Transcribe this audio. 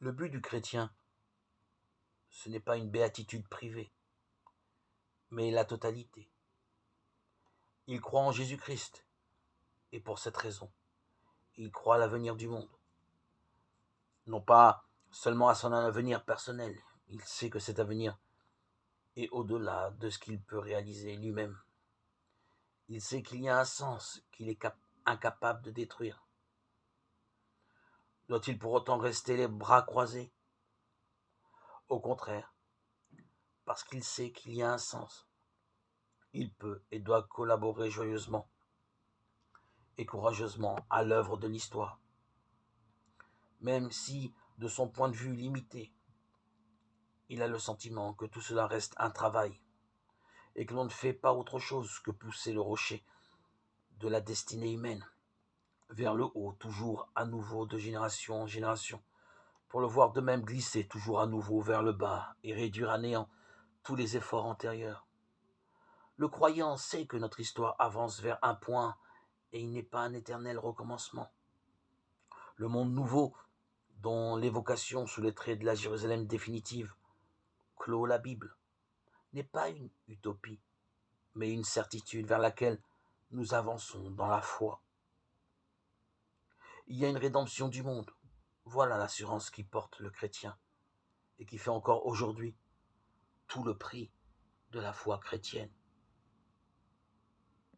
Le but du chrétien, ce n'est pas une béatitude privée, mais la totalité. Il croit en Jésus-Christ, et pour cette raison, il croit à l'avenir du monde. Non pas seulement à son avenir personnel, il sait que cet avenir est au-delà de ce qu'il peut réaliser lui-même. Il sait qu'il y a un sens qu'il est incapable de détruire. Doit-il pour autant rester les bras croisés? Au contraire, parce qu'il sait qu'il y a un sens, il peut et doit collaborer joyeusement et courageusement à l'œuvre de l'histoire. Même si, de son point de vue limité, il a le sentiment que tout cela reste un travail et que l'on ne fait pas autre chose que pousser le rocher de la destinée humaine vers le haut, toujours à nouveau de génération en génération, pour le voir de même glisser toujours à nouveau vers le bas et réduire à néant tous les efforts antérieurs. Le croyant sait que notre histoire avance vers un point et il n'est pas un éternel recommencement. Le monde nouveau, dont l'évocation sous les traits de la Jérusalem définitive clôt la Bible, n'est pas une utopie, mais une certitude vers laquelle nous avançons dans la foi. Il y a une rédemption du monde. Voilà l'assurance qui porte le chrétien et qui fait encore aujourd'hui tout le prix de la foi chrétienne.